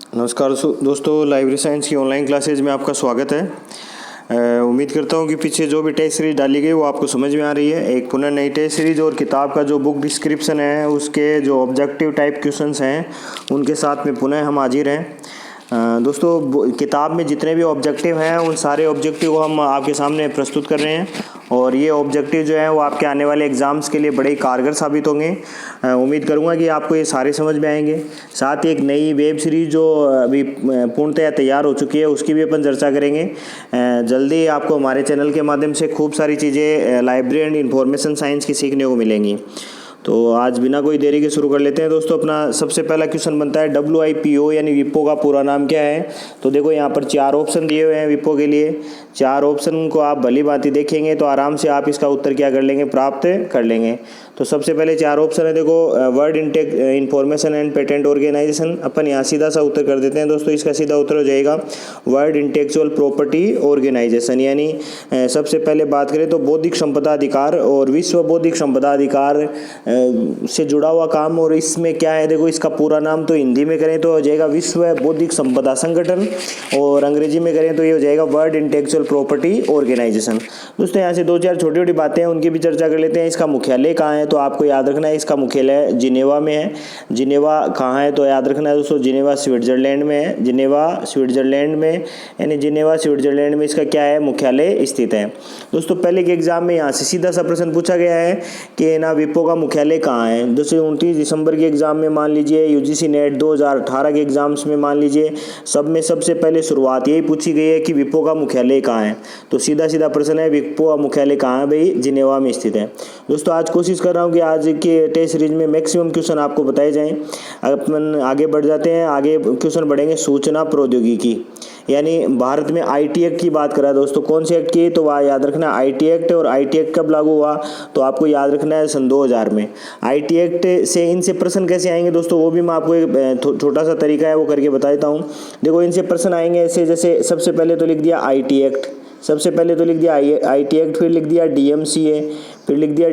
नमस्कार दोस्तों, library science की ऑनलाइन क्लासेज में आपका स्वागत है। उम्मीद करता हूँ कि पीछे जो भी टेस्ट सीरीज डाली गई वो आपको समझ में आ रही है। एक पुनः नई टेस्ट सीरीज और किताब का जो बुक डिस्क्रिप्शन है उसके जो ऑब्जेक्टिव टाइप क्वेश्चंस हैं उनके साथ में पुनः हम हाजिर हैं। दोस्तों, किताब में जितने भी ऑब्जेक्टिव हैं उन सारे ऑब्जेक्टिव को हम आपके सामने प्रस्तुत कर रहे हैं और ये ऑब्जेक्टिव जो है वो आपके आने वाले एग्ज़ाम्स के लिए बड़े ही कारगर साबित होंगे। उम्मीद करूँगा कि आपको ये सारे समझ में आएंगे। साथ ही एक नई वेब सीरीज़ जो अभी पूर्णतया तैयार हो चुकी है उसकी भी अपन चर्चा करेंगे। जल्दी आपको हमारे चैनल के माध्यम से खूब सारी चीज़ें लाइब्रेरी एंड इंफॉर्मेशन साइंस की सीखने को मिलेंगी। तो आज बिना कोई देरी के शुरू कर लेते हैं। दोस्तों, अपना सबसे पहला क्वेश्चन बनता है WIPO यानी विपो का पूरा नाम क्या है। तो देखो यहाँ पर 4 ऑप्शन दिए हुए हैं विपो के लिए। 4 ऑप्शन को आप भली भांति देखेंगे तो आराम से आप इसका उत्तर क्या कर लेंगे, प्राप्त कर लेंगे। तो सबसे पहले 4 ऑप्शन है, देखो word intake information and patent organisation. अपन यहाँ सीधा सा उत्तर कर देते हैं दोस्तों। इसका सीधा उत्तर हो जाएगा वर्ड इंटेलेक्चुअल प्रॉपर्टी ऑर्गेनाइजेशन। यानी सबसे पहले बात करें तो बौद्धिक संपदा अधिकार और विश्व बौद्धिक संपदा अधिकार से जुड़ा हुआ काम। और इसमें क्या है, देखो इसका पूरा नाम तो हिंदी में करें तो हो जाएगा विश्व बौद्धिक संपदा संगठन और अंग्रेजी में करें तो ये हो जाएगा वर्ड इंटेलेक्चुअल प्रॉपर्टी ऑर्गेनाइजेशन। दोस्तों, यहाँ से 2-4 छोटी छोटी बातें हैं उनकी भी चर्चा कर लेते हैं। इसका मुख्यालय कहाँ है तो आपको याद रखना है इसका मुख्यालय जिनेवा में है। जिनेवा कहाँ है तो याद रखना है दोस्तों, जिनेवा स्विट्जरलैंड में है। जिनेवा स्विट्जरलैंड में यानी जिनेवा स्विट्जरलैंड में इसका क्या है, मुख्यालय स्थित है। दोस्तों, पहले के एग्जाम में यहाँ से सीधा सा प्रश्न पूछा गया है कि ना विपो का मुख्यालय कहाँ है। दोस्तों, 29 दिसंबर के एग्जाम में मान लीजिए, UGC नेट 2018 के एग्जाम्स में मान लीजिए, सब में सबसे पहले शुरुआत यही पूछी गई है कि विपो का मुख्यालय कहाँ है। तो सीधा सीधा प्रश्न है विपो का मुख्यालय कहाँ है भाई, जिनेवा में स्थित है। दोस्तों, आज कोशिश कर रहा हूँ कि आज के टेस्ट सीरीज में मैक्सिमम क्वेश्चन आपको बताए जाएं। अपन आगे बढ़ जाते हैं। आगे क्वेश्चन बढ़ेंगे सूचना प्रौद्योगिकी यानी भारत में IT एक्ट की बात करा। दोस्तों, कौन से एक्ट की तो वह याद रखना IT एक्ट। और IT एक्ट कब लागू हुआ तो आपको याद रखना है सन 2000 में। IT एक्ट से इनसे प्रश्न कैसे आएंगे दोस्तों, वो भी मैं आपको एक छोटा सा तरीका है वो करके बता देता हूँ। देखो, इनसे प्रश्न आएंगे ऐसे, जैसे सबसे पहले तो लिख दिया IT एक्ट, सबसे पहले तो लिख दिया IT एक्ट, फिर लिख दिया DMCA, फिर लिख दिया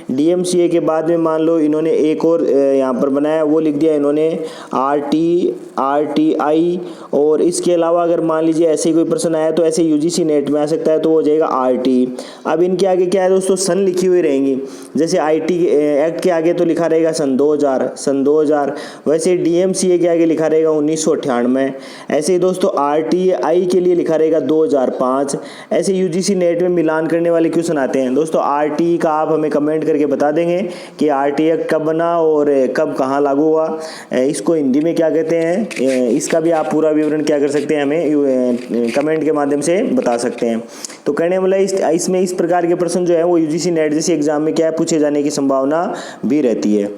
DMCA के बाद में मान लो इन्होंने एक और यहाँ पर बनाया, वो लिख दिया इन्होंने RTI। और इसके अलावा अगर मान लीजिए ऐसे ही कोई प्रश्न आया तो ऐसे UGC नेट में आ सकता है तो वो हो जाएगा RT। अब इनके आगे क्या है दोस्तों, सन लिखी हुई रहेंगी। जैसे IT एक्ट के आगे तो लिखा रहेगा सन 2000। वैसे DMCA के आगे लिखा रहेगा 1998। ऐसे ही दोस्तों RTI के लिए लिखा रहेगा 2005। ऐसे UGC नेट में मिलान करने वाले क्वेश्चन आते हैं। दोस्तों, RT का आप हमें कमेंट करके बता देंगे कि RT एक्ट कब बना और कब कहाँ लागू हुआ, इसको हिंदी में क्या कहते हैं, इसका भी आप पूरा विवरण क्या कर सकते हैं, हमें कमेंट के माध्यम से बता सकते हैं। तो कहने वाला इसमें इस प्रकार के प्रश्न जो है वो UGC नेट जैसे एग्जाम में क्या है, पूछे जाने की संभावना भी रहती है।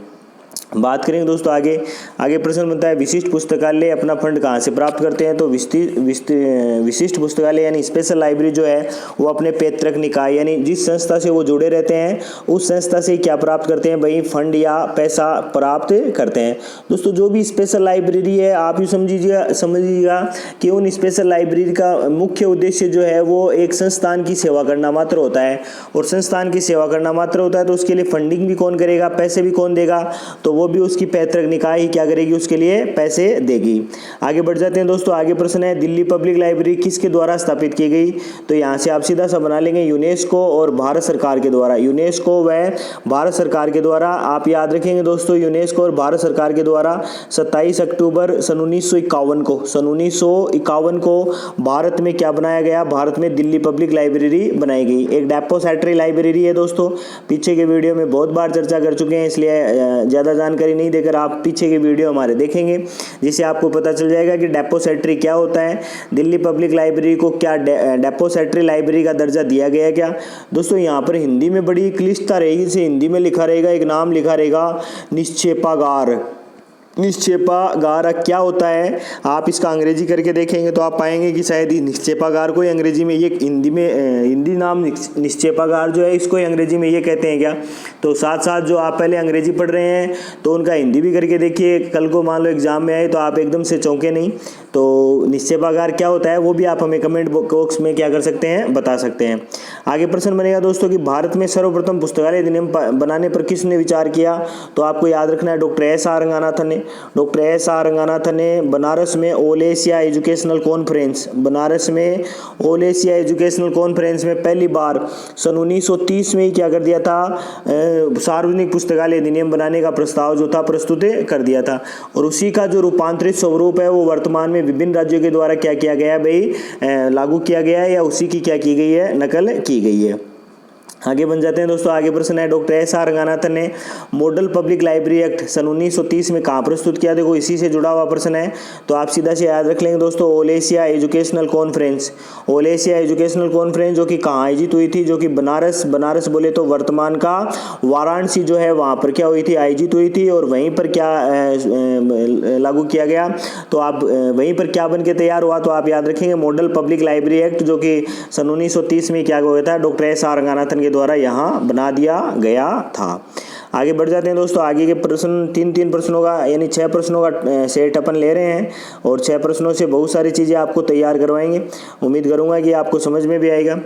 बात करेंगे दोस्तों आगे प्रश्न बनता है विशिष्ट पुस्तकालय अपना फंड कहाँ से प्राप्त करते हैं। तो विशिष्ट पुस्तकालय यानी स्पेशल लाइब्रेरी जो है वो अपने पैतृक निकाय यानी जिस संस्था से वो जुड़े रहते हैं उस संस्था से क्या प्राप्त करते हैं भाई, फंड या पैसा प्राप्त करते हैं। दोस्तों, जो भी स्पेशल लाइब्रेरी है आप ये समझिएगा कि उन स्पेशल लाइब्रेरी का मुख्य उद्देश्य जो है वो एक संस्थान की सेवा करना मात्र होता है। और संस्थान की सेवा करना मात्र होता है तो उसके लिए फंडिंग भी कौन करेगा, पैसे भी कौन देगा, तो वो भी उसकी पैतृक निकाय ही क्या करेगी, उसके लिए पैसे देगी। आगे बढ़ जाते हैं दोस्तों। आगे प्रश्न है दिल्ली पब्लिक लाइब्रेरी किसके द्वारा स्थापित की गई। तो यहाँ से आप सीधा सा बना लेंगे यूनेस्को और भारत सरकार के द्वारा। यूनेस्को व भारत सरकार के द्वारा आप याद रखेंगे दोस्तों, यूनेस्को और भारत सरकार के द्वारा 27 अक्टूबर सन 1951 को भारत में क्या बनाया गया, भारत में दिल्ली पब्लिक लाइब्रेरी बनाई गई। एक डेपोसिटरी लाइब्रेरी है दोस्तों, पीछे के वीडियो में बहुत बार चर्चा कर चुके हैं, इसलिए ज़्यादा जानकारी नहीं देकर आप पीछे के वीडियो हमारे देखेंगे जिससे आपको पता चल जाएगा कि डेपोसिटरी क्या होता है। दिल्ली पब्लिक लाइब्रेरी को क्या डेपोसिटरी लाइब्रेरी का दर्जा दिया गया क्या। दोस्तों, यहाँ पर हिंदी में बड़ी क्लिष्टता रहेगी, इसे हिंदी में लिखा रहेगा, एक नाम लिखा रहेगा निक्षेपागार। निक्षेपागार क्या होता है, आप इसका अंग्रेजी करके देखेंगे तो आप पाएंगे कि शायद निक्षेपागार को अंग्रेजी में ये हिंदी नाम निक्षेपागार जो है इसको अंग्रेजी में ये कहते हैं क्या। तो साथ साथ जो आप पहले अंग्रेजी पढ़ रहे हैं तो उनका हिंदी भी करके देखिए, कल को मान लो एग्जाम में आए तो आप एकदम से चौंके नहीं। तो निक्षेपागार क्या होता है वो भी आप हमें कमेंट बॉक्स में क्या कर सकते हैं, बता सकते हैं। आगे प्रश्न बनेगा दोस्तों कि भारत में सर्वप्रथम पुस्तकालय अधिनियम बनाने पर किसने विचार किया। तो आपको याद रखना है डॉक्टर S.R. रंगानाथन ने। डॉक्टर एस आर रंगानाथन ने बनारस में all Asia educational conference, Banaras में ऑल एशिया एजुकेशनल कॉन्फ्रेंस में पहली बार सन 1930 में ही क्या कर दिया था, सार्वजनिक पुस्तकालय अधिनियम बनाने का प्रस्ताव जो था प्रस्तुत कर दिया था। और उसी का जो रूपांतरित स्वरूप है वो वर्तमान में विभिन्न राज्यों के द्वारा क्या किया गया है भाई, लागू किया गया है या उसी की क्या की गई है, नकल की गई है। आगे बन जाते हैं दोस्तों। आगे प्रश्न है, डॉक्टर एस आर रंगानाथन ने मॉडल पब्लिक लाइब्रेरी एक्ट सन 1930 में कहाँ प्रस्तुत किया? देखो इसी से जुड़ा हुआ प्रश्न है, तो आप सीधा से याद रख लेंगे दोस्तों, all Asia educational conference. All Asia educational conference जो कि कहाँ आयोजित हुई थी, जो कि बनारस बोले तो वर्तमान का वाराणसी जो है वहाँ पर क्या हुई थी, आयोजित हुई थी। और वहीं पर क्या लागू किया गया, तो आप वहीं पर क्या बन के तैयार हुआ, तो आप याद रखेंगे मॉडल पब्लिक लाइब्रेरी एक्ट जो कि सन 1930 में क्या हुआ था, डॉक्टर एस आर रंगानाथन के द्वारा यहाँ बना दिया गया था। आगे बढ़ जाते हैं दोस्तों। आगे के प्रश्न तीन प्रश्नों का यानी 6 प्रश्नों का सेट अपन ले रहे हैं और 6 प्रश्नों से बहुत सारी चीज़ें आपको तैयार करवाएंगे। उम्मीद करूंगा कि आपको समझ में भी आएगा।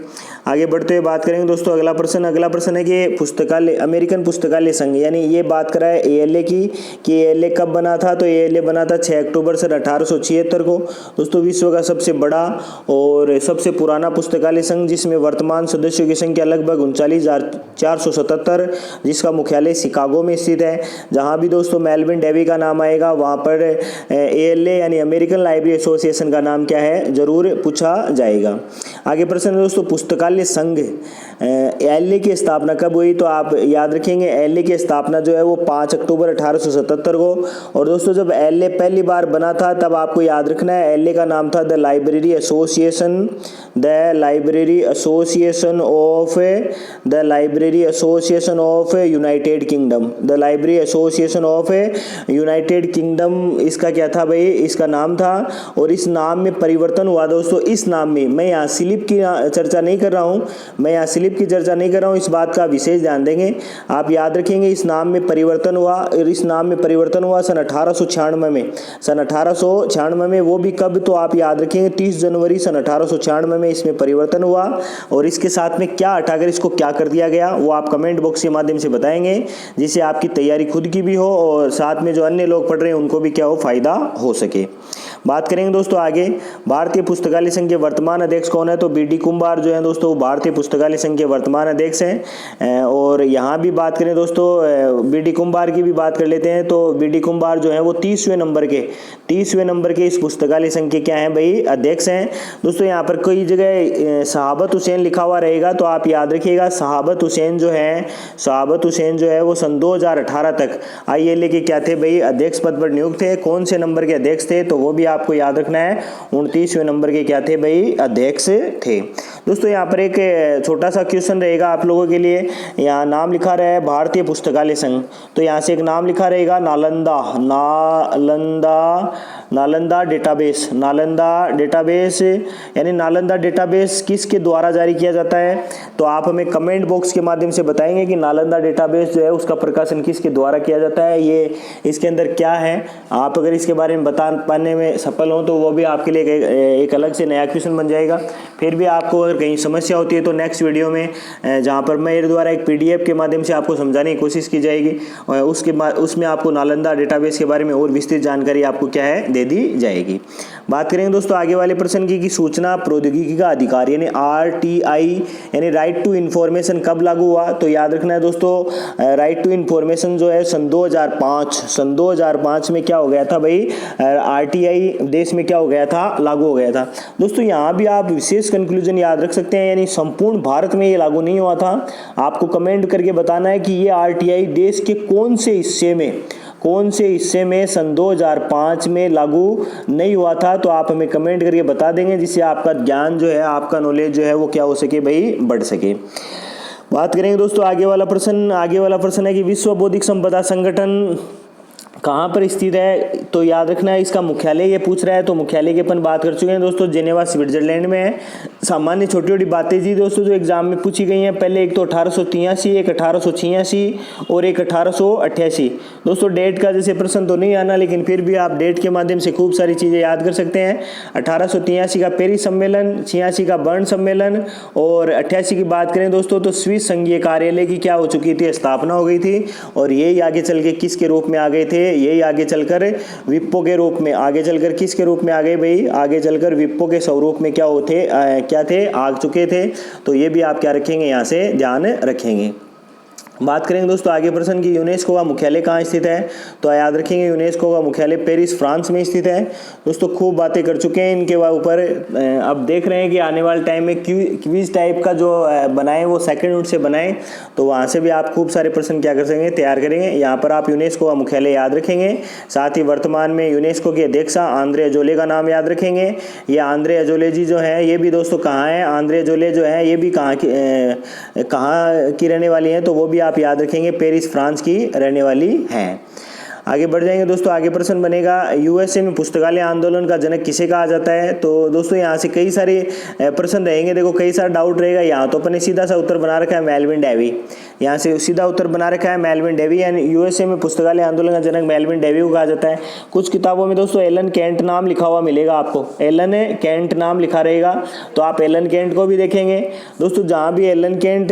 आगे बढ़ते हुए बात करेंगे दोस्तों अगला प्रश्न है कि पुस्तकालय, अमेरिकन पुस्तकालय संघ, यानी ये बात करा है ALA की कि ALA कब बना था, तो ALA बना था 6 अक्टूबर सन 1876 को। दोस्तों विश्व का सबसे बड़ा और सबसे पुराना पुस्तकालय संघ, जिसमें वर्तमान सदस्यों की संख्या लगभग 39,477, जिसका मुख्यालय शिकागो में स्थित है। जहां भी दोस्तों मेलविन डेवी का नाम आएगा वहां पर ALA यानी अमेरिकन लाइब्रेरी एसोसिएशन का नाम क्या है, जरूर पूछा जाएगा। आगे प्रश्न दोस्तों, पुस्तकालय संघ ALA की स्थापना कब हुई, तो आप याद रखेंगे ALA की स्थापना जो है वो 5 अक्टूबर 1877 को। और दोस्तों जब ALA पहली बार बना था तब आपको याद रखना है ALA का नाम था the library association of United kingdom, the library association of United kingdom इसका क्या था भाई, इसका नाम था। और इस नाम में परिवर्तन हुआ दोस्तों, इस नाम में, मैं यहाँ स्लिप की चर्चा नहीं कर रहा हूँ, इस बात का विशेष ध्यान देंगे। आप याद रखेंगे इस नाम में परिवर्तन हुआ, और इस नाम में परिवर्तन हुआ सन 1896 में, वो भी कब, तो आप याद रखेंगे 30 जनवरी सन 1896 में इसमें परिवर्तन हुआ। और इसके साथ में क्या हटाकर इसको क्या कर दिया गया वो आप कमेंट बॉक्स के माध्यम से बताएंगे, जिससे आपकी तैयारी खुद की भी हो और साथ में जो अन्य लोग पढ़ रहे हैं उनको भी क्या हो, फायदा हो सके। बात करेंगे दोस्तों आगे, भारतीय पुस्तकालय संघ के वर्तमान अध्यक्ष कौन है, तो BD कुंभार जो है दोस्तों भारतीय पुस्तकालय संघ के वर्तमान अध्यक्ष हैं। और यहाँ भी बात करें दोस्तों BD कुंभार की भी बात कर लेते हैं, तो BD कुंभार जो है वो 30वें नंबर के इस पुस्तकालय संघ के क्या हैं भाई, अध्यक्ष हैं। दोस्तों यहाँ पर कई जगह शहाबत हुसैन लिखा हुआ रहेगा, तो आप याद रखिएगा शहाबत हुसैन जो है वो सन 2018 तक ILA के क्या थे भाई, अध्यक्ष पद पर नियुक्त थे। कौन से नंबर के अध्यक्ष थे, तो वो भी आपको याद रखना है, 29वें नंबर के क्या थे भाई, अध्यक्ष थे। दोस्तों यहाँ पर एक छोटा सा क्वेश्चन रहेगा आप लोगों के लिए, यहाँ नाम लिखा रहा है भारतीय पुस्तकालय संघ, तो यहाँ से एक नाम लिखा रहेगा नालंदा डेटाबेस, यानी नालंदा डेटाबेस किसके द्वारा जारी किया जाता है, तो आप हमें कमेंट बॉक्स के माध्यम से बताएंगे कि नालंदा डेटाबेस जो है उसका प्रकाशन किसके द्वारा किया जाता है, ये इसके अंदर क्या है। आप अगर इसके बारे में बता पाने में सफल हो तो वो भी आपके लिए एक अलग से नया क्वेश्चन बन जाएगा। फिर भी आपको अगर कहीं समस्या होती है तो नेक्स्ट वीडियो में जहाँ पर मेरे द्वारा एक PDF के माध्यम से आपको समझाने की कोशिश की जाएगी, उसमें आपको नालंदा डेटाबेस के बारे में और विस्तृत जानकारी आपको क्या है, दे दी जाएगी। बात करेंगे दोस्तों आगे वाले प्रश्न की कि सूचना प्रौद्योगिकी का अधिकार यानी RTI यानी राइट टू इन्फॉर्मेशन कब लागू हुआ, तो याद रखना है दोस्तों राइट टू इन्फॉर्मेशन जो है सन 2005 में क्या हो गया था भाई, RTI देश में क्या हो गया था, लागू हो गया था। दोस्तों यहाँ भी आप विशेष कंक्लूजन याद रख सकते हैं, यानी संपूर्ण भारत में ये लागू नहीं हुआ था। आपको कमेंट करके बताना है कि ये RTI देश के कौन से हिस्से में सन 2005 में लागू नहीं हुआ था, तो आप हमें कमेंट करके बता देंगे, जिससे आपका ज्ञान जो है, आपका नॉलेज जो है वो क्या हो सके भाई, बढ़ सके। बात करेंगे दोस्तों आगे वाला प्रश्न है कि विश्व बौद्धिक संपदा संगठन कहाँ पर स्थित है, तो याद रखना है इसका मुख्यालय ये पूछ रहा है, तो मुख्यालय की अपन बात कर चुके हैं दोस्तों, जेनेवा स्विट्जरलैंड में है। सामान्य छोटी छोटी बातें जी दोस्तों जो एग्जाम में पूछी गई हैं। पहले एक तो 1883, एक 1886 और एक 1888। दोस्तों डेट का जैसे प्रश्न तो नहीं आना, लेकिन फिर भी आप डेट के माध्यम से खूब सारी चीज़ें याद कर सकते हैं। 1883 का पेरिस सम्मेलन, 86 का बर्न सम्मेलन और 88 की बात करें दोस्तों तो स्विस संघीय कार्यालय की क्या हो चुकी थी, स्थापना हो गई थी। और यही आगे चल के किसके रूप में आ गए थे, यही आगे चलकर विप्पो के रूप में, आगे चलकर किसके रूप में आ गए भाई, आगे चलकर विप्पो के स्वरूप में क्या थे, आ चुके थे। तो ये भी आप क्या रखेंगे, यहाँ से ध्यान रखेंगे। बात करेंगे दोस्तों आगे प्रश्न की यूनेस्को का मुख्यालय कहाँ स्थित है, तो याद रखेंगे यूनेस्को का मुख्यालय पेरिस फ्रांस में स्थित है। दोस्तों खूब बातें कर चुके हैं इनके ऊपर। अब देख रहे हैं कि आने वाले टाइम में क्विज टाइप का जो बनाए वो सेकंड यूनिट से बनाए, तो वहाँ से भी आप खूब सारे प्रश्न क्या कर सकेंगे, तैयार करेंगे। यहाँ पर आप यूनेस्को का मुख्यालय याद रखेंगे। साथ ही वर्तमान में यूनेस्को के अध्यक्ष आंद्रे अजोले का नाम याद रखेंगे। ये आंद्रे अजोले जी जो है ये भी दोस्तों कहाँ है, आंद्रे अजोले जो है ये भी कहाँ की रहने वाली हैं, तो वो भी आप याद रखेंगे, पेरिस फ्रांस की रहने वाली हैं। आगे बढ़ जाएंगे दोस्तों। आगे प्रश्न बनेगा यूएसए में पुस्तकालय आंदोलन का जनक किसे कहा जाता है। तो दोस्तों यहाँ से कई सारे प्रश्न रहेंगे, देखो कई सारा डाउट रहेगा। यहाँ तो अपने सीधा सा उत्तर बना रखा है मेलविन डेवी, यहाँ से सीधा उत्तर बना रखा है मेलविन डेवी, यानी यूएसए में पुस्तकालय आंदोलन का जनक मेलविन डेवी को कहा जाता है। कुछ किताबों में दोस्तों एलन केंट नाम लिखा हुआ मिलेगा आपको, एलन केंट नाम लिखा रहेगा, तो आप एलन केंट को भी देखेंगे। दोस्तों जहाँ भी एलन केंट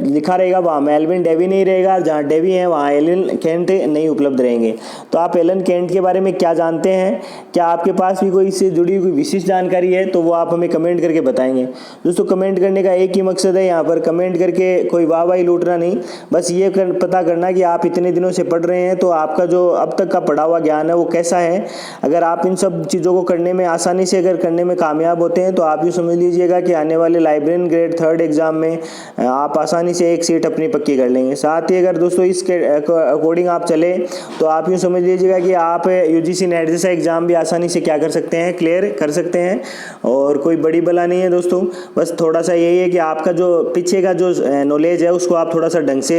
लिखा रहेगा वहाँ मेलविन डेवी नहीं रहेगा, जहाँ डेवी है वहाँ एलन केंट नहीं उपलब्ध रहेंगे। तो आप एलन केंट के बारे में क्या जानते हैं, क्या आपके पास भी कोई इससे जुड़ी हुई विशिष्ट जानकारी है, तो वो आप हमें कमेंट करके बताएंगे। दोस्तों कमेंट करने का एक ही मकसद है, यहाँ पर कमेंट करके कोई वाहवाही लूटना नहीं, बस ये पता करना कि आप इतने दिनों से पढ़ रहे हैं तो आपका जो अब तक का पढ़ा हुआ ज्ञान है वो कैसा है। अगर आप इन सब चीज़ों को करने में आसानी से अगर करने में कामयाब होते हैं तो आप यूँ समझ लीजिएगा कि आने वाले लाइब्रेरियन ग्रेड 3 एग्जाम में आप आसानी से एक सीट अपनी पक्की कर लेंगे। साथ ही अगर दोस्तों इसके अकॉर्डिंग आप चले तो आप यूँ समझ लीजिएगा कि आप यूजीसी नेट जैसा एग्जाम भी आसानी से क्या कर सकते हैं, क्लियर कर सकते हैं। और कोई बड़ी बला नहीं है दोस्तों, बस थोड़ा सा यही है कि आपका जो पीछे का जो नॉलेज है उसको आप थोड़ा सा ढंग से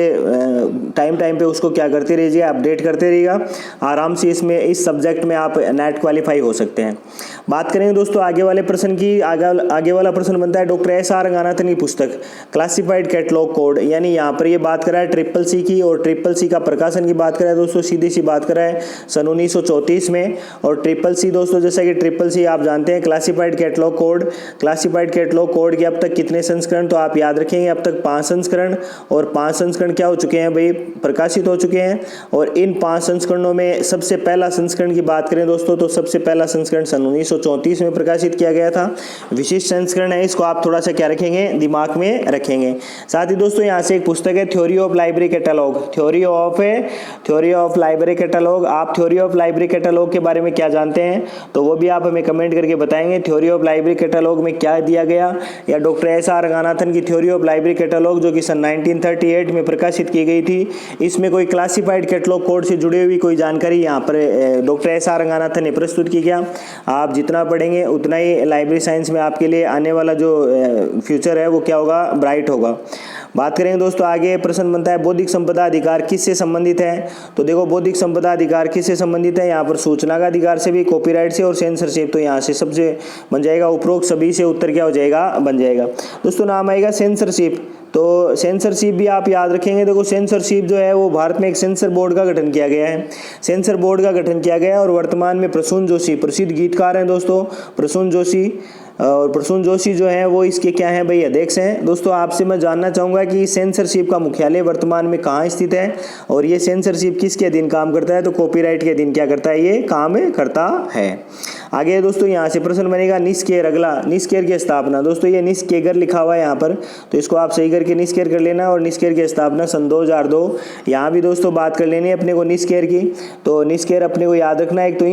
टाइम पे उसको क्या करते रहिए, अपडेट करते रहिएगा। आराम से इसमें इस सब्जेक्ट में आप नेट क्वालिफाई हो सकते हैं। बात करेंगे दोस्तों आगे वाले प्रश्न की। आगे वाला प्रश्न बनता है डॉक्टर एस आर रंगानाथन की पुस्तक क्लासिफाइड कैटलॉग कोड, यानी यहाँ पर ये बात करा है CCC की, और CCC का प्रकाशन की बात करा है दोस्तों, सीधी सी बात करा है सन 1934 में। और CCC दोस्तों जैसा कि CCC आप जानते हैं classified catalogue code, classified catalogue code के अब तक कितने संस्करण, तो आप याद रखेंगे अब तक 5 संस्करण, और 5 संस्करण क्या हो चुके हैं भाई, प्रकाशित हो चुके हैं। और इन 5 संस्करणों में सबसे पहला संस्करण की बात करें दोस्तों तो सबसे पहला संस्करण सन 1934 में प्रकाशित किया गया था। विशिष्ट संस्करण है, इसको आप थोड़ा सा क्या रखेंगे, दिमाग में रखेंगे। साथ ही दोस्तों यहाँ से एक पुस्तक है theory of library catalogue, theory of library catalogue. आप थ्योरी ऑफ लाइब्रेरी कैटलॉग के बारे में क्या जानते हैं, तो वो भी आप हमें कमेंट करके बताएंगे। थ्योरी ऑफ लाइब्रेरी कैटलॉग में क्या दिया गया, या डॉक्टर एस आर रंगानाथन की थ्योरी ऑफ लाइब्रेरी कैटलॉग जो कि सन 1938 में प्रकाशित की गई थी, इसमें कोई क्लासिफाइड कैटलॉग कोड से जुड़ी हुई कोई जानकारी यहाँ पर डॉक्टर एस आर रंगानाथन ने प्रस्तुत की। क्या आप जितना पढ़ेंगे उतना ही लाइब्रेरी साइंस में आपके लिए आने वाला जो फ्यूचर है वो क्या होगा, ब्राइट होगा। बात करेंगे दोस्तों आगे प्रश्न बनता है बौद्धिक संपदा अधिकार किससे संबंधित है। तो देखो बौद्धिक संपदा अधिकार किससे संबंधित है, यहाँ पर सूचना का अधिकार से भी, कॉपीराइट से और सेंसरशिप। तो यहाँ से सबसे बन जाएगा उपरोक्त सभी से उत्तर क्या हो जाएगा, बन जाएगा दोस्तों, नाम आएगा सेंसरशिप। तो सेंसरशिप भी आप याद रखेंगे। देखो सेंसरशिप जो है वो भारत में एक सेंसर बोर्ड का गठन किया गया है, सेंसर बोर्ड का गठन किया गया है। और वर्तमान में प्रसून जोशी प्रसिद्ध गीतकार हैं दोस्तों, प्रसून जोशी। और प्रसून जोशी जो है वो इसके क्या हैं भाई, अध्यक्ष हैं। दोस्तों आपसे मैं जानना चाहूँगा कि सेंसरशिप का मुख्यालय वर्तमान में कहाँ स्थित है, और ये सेंसरशिप किसके अधीन काम करता है, तो कॉपीराइट के अधीन क्या करता है, ये काम करता है। आगे दोस्तों यहाँ से प्रश्न बनेगा निस्केर, अगला निस्केर की स्थापना। दोस्तों ये निस्केगर लिखा हुआ है यहाँ पर, तो इसको आप सही करके निस्केर कर लेना। और निस्केर की स्थापना सन 2002। यहाँ भी दोस्तों बात कर लेनी है अपने को निस्केर की। तो निस्केर अपने को याद रखना है, एक तो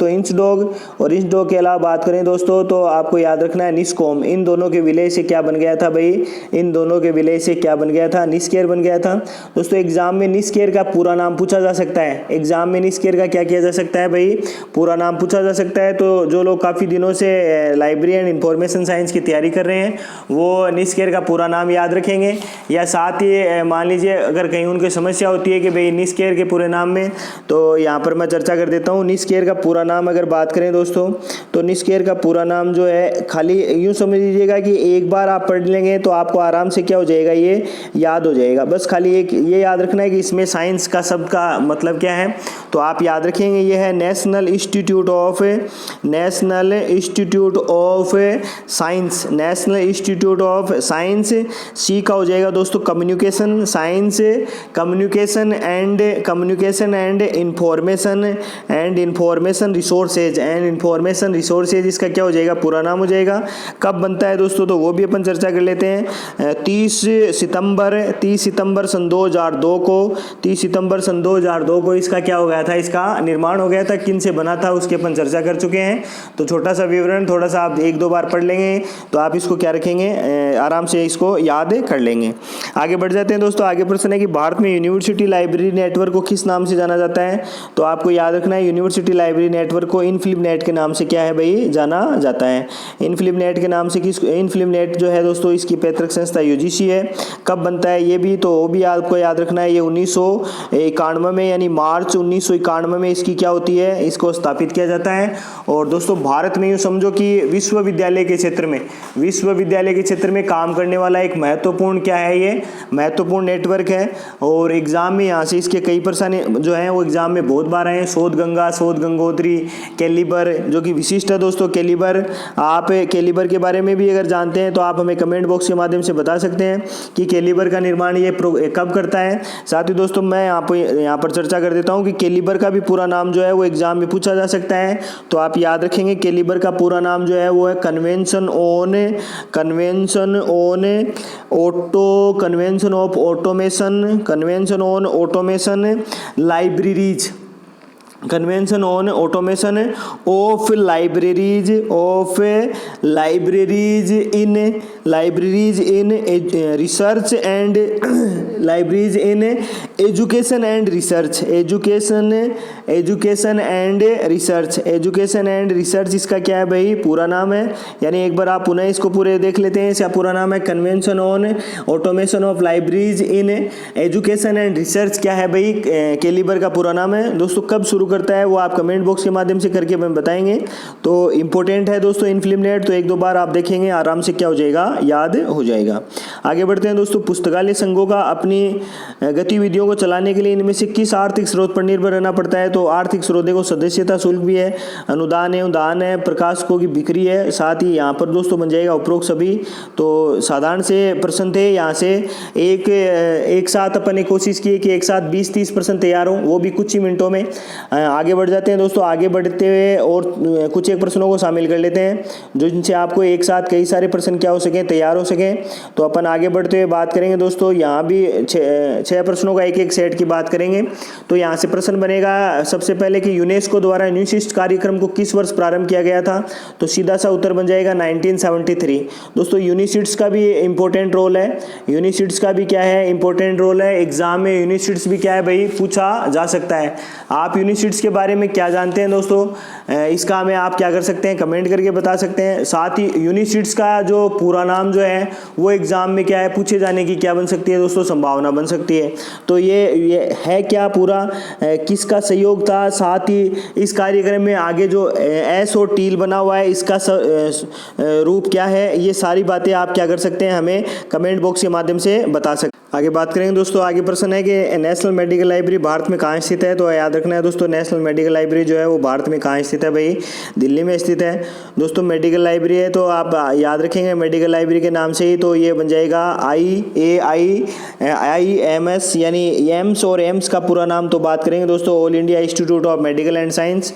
इंचडॉग, और इंचडॉग के अलावा बात करें दोस्तों तो आपको याद रखना है निस्कॉम। इन दोनों के विलय से क्या बन गया था भाई, इन दोनों के विलय से क्या बन गया था, निस्केर बन गया था। दोस्तों एग्जाम में निस्केर का पूरा नाम पूछा जा सकता है, एग्जाम में निस्केर का क्या किया जा सकता है भाई, पूरा नाम पूछा जा सकता है। तो जो लोग काफ़ी दिनों से लाइब्रेरी एंड इंफॉर्मेशन साइंस की तैयारी कर रहे हैं वो निस्केयर का पूरा नाम याद रखेंगे, या साथ ही मान लीजिए अगर कहीं उनकी समस्या होती है कि भाई निस्केयर के पूरे नाम में, तो यहाँ पर मैं चर्चा कर देता हूँ। निस्केयर का पूरा नाम अगर बात करें दोस्तों, तो निस्केयर का पूरा नाम जो है, खाली यूँ समझ लीजिएगा कि एक बार आप पढ़ लेंगे तो आपको आराम से क्या हो जाएगा, ये याद हो जाएगा। बस खाली एक ये याद रखना है कि इसमें साइंस का शब्द का मतलब क्या है, तो आप याद रखेंगे ये है national institute of science, national institute of science. C का हो जाएगा दोस्तों communication science, communication and information resources, इसका क्या हो जाएगा, पूरा नाम हो जाएगा। कब बनता है दोस्तों, तो वो भी अपन चर्चा कर लेते हैं। 30 सितंबर सन 2002 को इसका क्या हो गया था, इसका निर्माण हो गया था। किन से बना था उसकी अपन चर्चा कर चुके हैं। तो छोटा सा विवरण थोड़ा सा आप एक दो बार पढ़ लेंगे तो आप इसको क्या रखेंगे, आराम से इसको याद कर लेंगे। आगे बढ़ जाते हैं दोस्तों। आगे प्रश्न है कि भारत में यूनिवर्सिटी लाइब्रेरी नेटवर्क को किस नाम से जाना जाता है, तो आपको याद रखना है यूनिवर्सिटी लाइब्रेरी नेटवर्क को इनफिलिपनेट के नाम से क्या है भाई, जाना जाता है। इनफिलिपनेट के नाम से इनफिलिपनेट जो है दोस्तों, इसकी पैतृक संस्था यूजीसी है। कब बनता है ये भी, तो वो भी आपको याद रखना है। ये 1991 में, यानी मार्च 1991 में इसकी क्या होती है, इसको स्थापित किया जाता है। और दोस्तों भारत में यूँ समझो कि विश्वविद्यालय के क्षेत्र में काम करने वाला एक महत्वपूर्ण क्या है, ये महत्वपूर्ण नेटवर्क है। और एग्जाम में यहाँ से इसके कई प्रश्न जो हैं वो एग्जाम में बहुत बार आए हैं। शोध गंगोत्री, कैलिबर जो कि विशिष्ट है दोस्तों। कैलिबर, आप कैलिबर के बारे में भी अगर जानते हैं तो आप हमें कमेंट बॉक्स के माध्यम से बता सकते हैं कि कैलिबर का निर्माण ये कब करता है। साथ ही दोस्तों मैं यहाँ पर चर्चा कर देता हूँ कि कैलिबर का भी पूरा नाम जो है वो एग्जाम में पूछा जा सकता है। तो आप याद रखेंगे कैलिबर का पूरा नाम जो है वो है convention on automation libraries, convention on automation of libraries in research and education and research, इसका क्या है भाई, पूरा नाम है। यानी एक बार आप पुनः इसको पूरे देख लेते हैं। इसका पूरा नाम है convention on automation of libraries in education and research. क्या है भाई, कैलिबर का पूरा नाम है दोस्तों। कब शुरू करता है वो आप कमेंट बॉक्स के माध्यम से करके हमें बताएंगे। तो इंपॉर्टेंट है दोस्तों इनफिलिपनेट, तो एक दो बार आप देखेंगे आराम से क्या हो जाएगा, याद हो जाएगा। आगे बढ़ते हैं दोस्तों। पुस्तकालय संघों का अपनी गतिविधियों को चलाने के लिए इनमें से किस आर्थिक स्रोत पर निर्भर रहना पड़ता है, तो आर्थिक स्रोत को सदस्यता शुल्क भी है, अनुदान है, उदान है, प्रकाशकों की बिक्री है। साथ ही यहाँ पर दोस्तों बन जाएगा उपरोक्त सभी। तो साधारण से प्रश्न थे, यहाँ से एक साथ अपन ने कोशिश की कि एक साथ 20-30 प्रश्न तैयार हो, वो भी कुछ ही मिनटों में। आगे बढ़ जाते हैं दोस्तों। आगे बढ़ते हुए और कुछ एक प्रश्नों को शामिल कर लेते हैं जो जिनसे आपको एक साथ कई सारे प्रश्न क्या हो सके, तैयार हो सके। तो अपन आगे बढ़ते हुए बात करेंगे दोस्तों। यहाँ भी 6 प्रश्नों का एक सेट की बात करेंगे। तो यहाँ से प्रश्न बनेगा सबसे पहले कि यूनेस्को द्वारा यूनिसिस्ट कार्यक्रम को किस वर्ष प्रारंभ किया गया था, तो सीधा सा उत्तर बन जाएगा 1973। दोस्तों यूनिसिट्स का भी इंपॉर्टेंट रोल है, यूनिसिट्स का भी क्या है, इंपॉर्टेंट रोल है। एग्जाम में यूनिसिट्स भी क्या है भाई, पूछा जा सकता है। आप यूनिसिट्स के बारे में क्या जानते हैं दोस्तों, इसका हमें आप क्या कर सकते हैं, कमेंट करके बता सकते हैं। साथ ही यूनिसिट्स का जो पूरा नाम जो है वो एग्जाम में क्या है, पूछे जाने की क्या बन सकती है दोस्तों, संभावना बन सकती है। तो ये है क्या पूरा, किसका सहयोग था। साथ ही इस कार्यक्रम में आगे जो एस और टील बना हुआ है इसका रूप क्या है, ये सारी बातें आप क्या कर सकते हैं, हमें कमेंट बॉक्स के माध्यम से बता सकते हैं। आगे बात करेंगे दोस्तों। आगे प्रश्न है कि नेशनल मेडिकल लाइब्रेरी भारत में कहाँ स्थित है, तो याद रखना है दोस्तों नेशनल मेडिकल लाइब्रेरी जो है वो भारत में कहाँ स्थित है भाई, दिल्ली में स्थित है दोस्तों। मेडिकल लाइब्रेरी है तो आप याद रखेंगे मेडिकल लाइब्रेरी के नाम से ही, तो ये बन जाएगा IAIMS, यानी एम्स। और एम्स का पूरा नाम तो बात करेंगे दोस्तों all India institute of medical and science.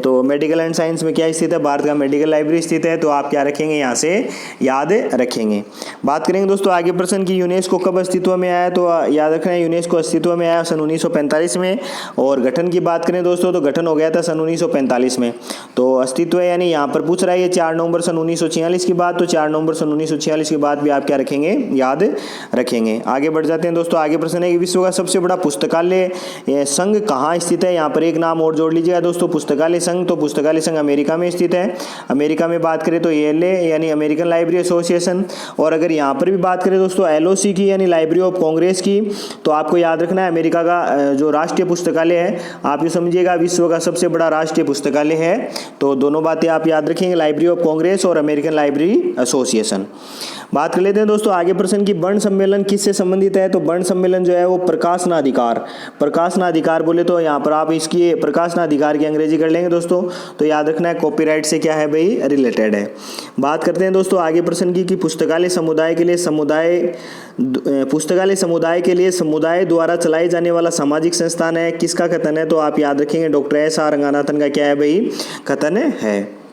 तो मेडिकल एंड साइंस में क्या स्थित है, भारत का मेडिकल लाइब्रेरी स्थित है। तो आप क्या रखेंगे, यहाँ से याद रखेंगे। बात करेंगे दोस्तों आगे प्रश्न की यूनेस्को कब अस्तित्व में आया तो याद रखना है यूनेस्को अस्तित्व में आया सन 1945 में। और गठन की बात करें दोस्तों तो गठन हो गया था सन 1945 में। तो अस्तित्व यानी यहाँ पर पूछ रहा है ये 4 नवंबर सन 1946 की बात, तो 4 नवंबर सन 1946 की बात भी आप क्या रखेंगे, याद रखेंगे। आगे बढ़ जाते हैं दोस्तों। आगे प्रश्न है कि विश्व का सबसे बड़ा पुस्तकालय संघ कहाँ स्थित है। यहाँ पर एक नाम और जोड़ लीजिएगा दोस्तों, पुस्तकालय संघ। तो पुस्तकालय संघ अमेरिका में स्थित है। अमेरिका में बात करें तो ALA यानी अमेरिकन लाइब्रेरी एसोसिएशन। और अगर यहाँ पर भी बात करें दोस्तों LOC की यानी लाइब्रेरी ऑफ कांग्रेस की, तो आपको याद रखना है अमेरिका का जो राष्ट्रीय पुस्तकालय है, आप ये समझिएगा विश्व का सबसे बड़ा राष्ट्रीय पुस्तकालय है। तो दोनों बातें आप याद रखेंगे, लाइब्रेरी ऑफ कांग्रेस और अमेरिकन लाइब्रेरी एसोसिएशन। बात कर लेते हैं दोस्तों आगे प्रश्न की बर्न सम्मेलन किससे संबंधित है। तो बर्न सम्मेलन जो है वो प्रकाशनाधिकार बोले तो यहाँ पर आप इसकी प्रकाशनाधिकार की अंग्रेजी कर लेंगे दोस्तों। तो याद रखना है कॉपीराइट से क्या है भाई, रिलेटेड है। बात करते हैं दोस्तों आगे प्रश्न की कि पुस्तकालय समुदाय के लिए समुदाय द्वारा चलाए जाने वाला सामाजिक संस्थान है, किसका कथन है। तो आप याद रखेंगे डॉक्टर SR रंगानाथन का क्या है भाई, कथन है।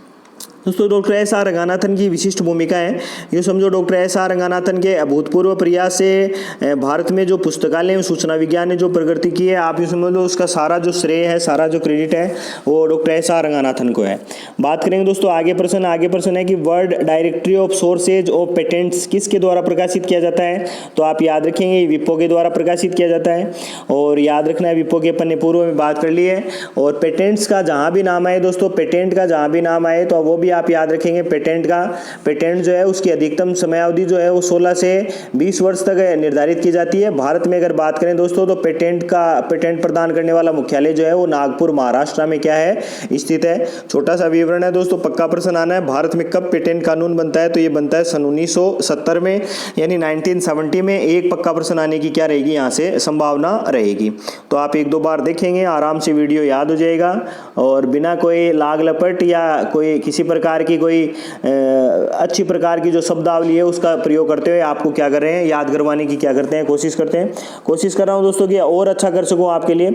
दोस्तों डॉक्टर SR रंगानाथन की विशिष्ट भूमिका है, यूँ समझो डॉक्टर SR रंगानाथन के अभूतपूर्व प्रयास से भारत में जो पुस्तकालय एवं सूचना विज्ञान ने जो प्रगति की है, आप यूँ समझ लो उसका सारा जो श्रेय है, सारा जो क्रेडिट है वो डॉक्टर SR रंगानाथन को है। बात करेंगे दोस्तों आगे प्रश्न है कि world directory of sources of patents किसके द्वारा प्रकाशित किया जाता है। तो आप याद रखेंगे विपो के द्वारा प्रकाशित किया जाता है। और याद रखना है विपो की अपन ने पूर्व में बात कर ली है। और पेटेंट्स का जहाँ भी नाम आए दोस्तों, पेटेंट का जहाँ भी नाम आए तो वो भी आप याद रखेंगे पेटेंट जो है उसकी अधिकतम समयावधि जो है वो 16 से 20 वर्ष तक निर्धारित की जाती है। भारत में अगर बात करें दोस्तों तो पेटेंट प्रदान करने वाला मुख्यालय जो है वो नागपुर महाराष्ट्र में क्या है, स्थित है। छोटा सा विवरण है दोस्तों, पक्का प्रश्न आना है। भारत में कब पेटेंट कानून बनता है। तो ये बनता है सन 1970 में यानी 1970 में। एक पक्का प्रश्न आने की क्या रहेगी, यहाँ से संभावना रहेगी। तो आप 1-2 बार देखेंगे, आराम से वीडियो याद हो जाएगा और बिना कोई लाग लपट या कोई किसी प्रकार की कोई अच्छी प्रकार की जो शब्दावली है उसका प्रयोग करते हुए आपको क्या कर रहे हैं, याद करवाने की क्या करते हैं, कोशिश कर रहा हूं दोस्तों कि और अच्छा कर सकूं आपके लिए।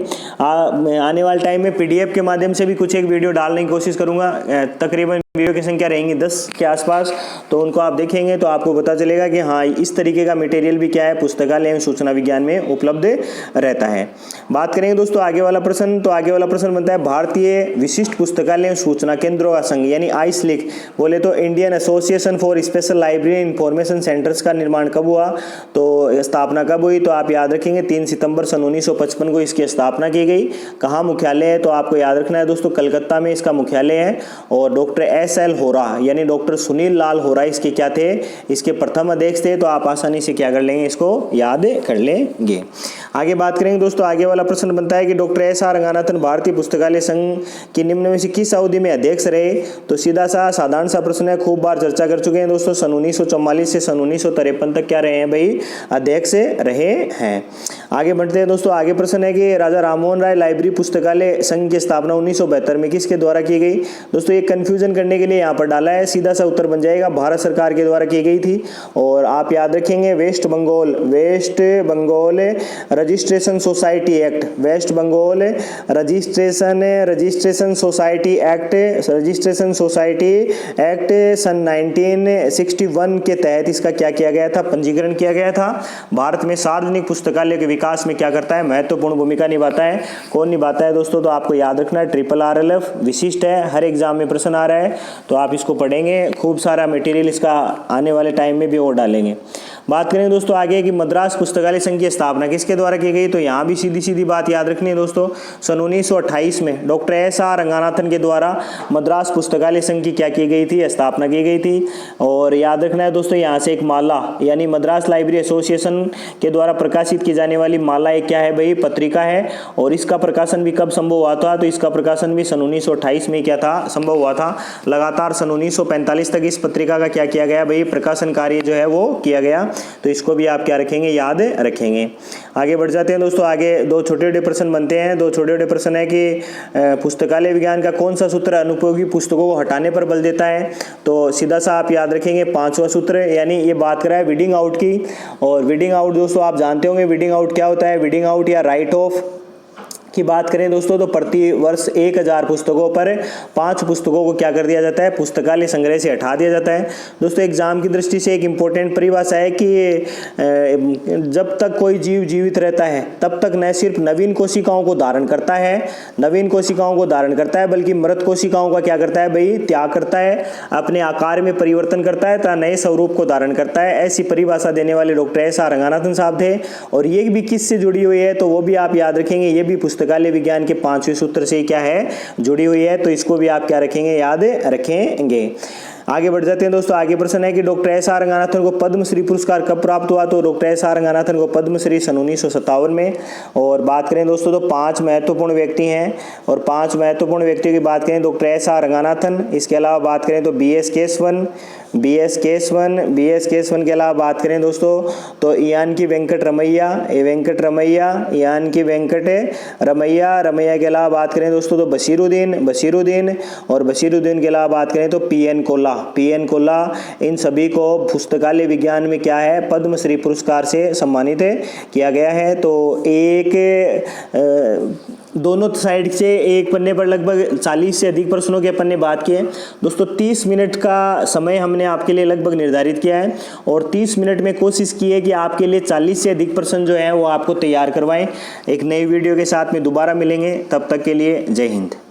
आने वाले टाइम में PDF के माध्यम से भी कुछ एक वीडियो डालने की कोशिश करूंगा। तकरीबन वीडियो की संख्या रहेंगी 10 के आसपास, तो उनको आप देखेंगे तो आपको पता चलेगा कि हाँ इस तरीके का मटेरियल भी क्या है, पुस्तकालय एवं सूचना विज्ञान में उपलब्ध रहता है। बात करेंगे दोस्तों आगे वाला प्रश्न। तो आगे वाला प्रश्न बनता है भारतीय विशिष्ट पुस्तकालय एवं सूचना केंद्रों का संघ यानी ISLIC बोले तो Indian association for special library information centres का निर्माण कब हुआ। तो स्थापना कब हुई। तो आप याद रखेंगे 3 सितंबर सन 1955 को इसकी स्थापना की गई। कहाँ मुख्यालय है। तो आपको याद रखना है दोस्तों कलकत्ता में इसका मुख्यालय है। और डॉक्टर SL होरा यानी डॉक्टर सुनील लाल होरा इसके क्या थे, इसके प्रथम अध्यक्ष थे। तो आप आसानी से क्या कर लेंगे, इसको याद कर लेंगे। आगे बात करेंगे दोस्तों आगे वाला प्रश्न बनता है कि डॉक्टर SR रंगानाथन भारतीय पुस्तकालय संघ की निम्न में से किस अवधि में अध्यक्ष रहे। तो सीधा सा साधारण सा प्रश्न है, खूब बार चर्चा कर चुके हैं दोस्तों। सन 1944 से सन 1953 तक क्या रहे हैं भाई, अध्यक्ष रहे हैं। आगे बढ़ते हैं दोस्तों। आगे प्रश्न है कि राजा राममोहन राय लाइब्रेरी पुस्तकालय संघ की स्थापना 1972 में किसके द्वारा की गई। दोस्तों ये कंफ्यूजन करने के लिए यहाँ पर डाला है, सीधा सा उत्तर बन जाएगा भारत सरकार के द्वारा की गई थी। और आप याद रखेंगे West Bengal registration society act, West Bengal registration society act सन 1961 के तहत इसका क्या किया गया था, पंजीकरण किया गया था। भारत में सार्वजनिक पुस्तकालय के विकास में क्या करता है, महत्वपूर्ण भूमिका निभाता है। कौन निभाता है दोस्तों। तो आपको याद रखना है RRRLF विशिष्ट है, हर एग्जाम में प्रश्न आ रहा है। तो आप इसको पढ़ेंगे, खूब सारा मटेरियल इसका आने वाले टाइम में भी और डालेंगे। बात करें दोस्तों आगे कि मद्रास पुस्तकालय संघ की स्थापना किसके द्वारा की गई। तो यहाँ भी सीधी सीधी बात याद रखनी है दोस्तों। सन 1928 में डॉक्टर SR रंगानाथन के द्वारा मद्रास पुस्तकालय संघ की क्या की गई थी, स्थापना की गई थी। और याद रखना है दोस्तों यहाँ से एक माला यानी मद्रास लाइब्रेरी एसोसिएशन के द्वारा प्रकाशित की जाने वाली माला एक क्या है भाई, पत्रिका है। और इसका प्रकाशन भी कब संभव हुआ था। तो इसका प्रकाशन भी सन 1928 में क्या था, संभव हुआ था। लगातार सन 1945 तक इस पत्रिका का क्या किया गया भाई, प्रकाशन कार्य जो है वो किया गया। तो इसको भी आप क्या रखेंगे, याद रखेंगे। आगे बढ़ जाते हैं दोस्तों। आगे 2 छोटे प्रश्न बनते हैं। 2 छोटे प्रश्न है कि पुस्तकालय विज्ञान का कौन सा सूत्र अनुपयोगी पुस्तकों को हटाने पर बल देता है। तो सीधा सा आप याद रखेंगे 5वां सूत्र, यानी ये बात कर रहा है वीडिंग आउट की। और वीडिंग आउट दोस्तों आप जानते होंगे वीडिंग आउट क्या होता है। वीडिंग आउट या राइट ऑफ की बात करें दोस्तों तो प्रति वर्ष 1000 पुस्तकों पर 5 पुस्तकों को क्या कर दिया जाता है, पुस्तकालय संग्रह से हटा दिया जाता है। दोस्तों एग्जाम की दृष्टि से एक इम्पोर्टेंट परिभाषा है कि जब तक कोई जीव जीवित रहता है तब तक न सिर्फ नवीन कोशिकाओं को धारण करता है बल्कि मृत कोशिकाओं का क्या करता है भाई, त्याग करता है, अपने आकार में परिवर्तन करता है तथा नए स्वरूप को धारण करता है। ऐसी परिभाषा देने वाले डॉक्टर एस.आर. रंगानाथन साहब थे। और ये भी किससे जुड़ी हुई है तो वो भी आप याद रखेंगे, ये भी पुस्तकालय विज्ञान के 5वें सूत्र से क्या है, जुड़ी हुई है। तो इसको भी आप क्या रखेंगे, याद रखेंगे। आगे बढ़ जाते हैं दोस्तों। आगे प्रश्न है कि डॉक्टर एस.आर. रंगानाथन को पद्मश्री पुरस्कार कब प्राप्त हुआ, तो डॉक्टर एस.आर. रंगानाथन को पद्मश्री सन 1957 में। और बात करें दोस्तों तो 5 महत्वपूर्ण व्यक्ति हैं, और 5 महत्वपूर्ण व्यक्तियों की बात करें डॉक्टर एस.आर. रंगानाथन, इसके अलावा बात करें तो बी.एस. केशवन के अलावा बात करें दोस्तों तो यानकी वेंकट रमैया, रमैया के अलावा बात करें दोस्तों तो बशीरुद्दीन, और बशीरुद्दीन के अलावा बात करें तो पी.एन. कोल्ला, इन सभी को पुस्तकालय विज्ञान में क्या है, पद्मश्री पुरस्कार से सम्मानित किया गया है। तो दोनों साइड से एक पन्ने पर लगभग 40 से अधिक प्रश्नों के अपन ने बात की है दोस्तों। 30 मिनट का समय हमने आपके लिए लगभग निर्धारित किया है, और 30 मिनट में कोशिश की है कि आपके लिए 40 से अधिक प्रश्न जो है वो आपको तैयार करवाएं। एक नई वीडियो के साथ में दोबारा मिलेंगे, तब तक के लिए जय हिंद।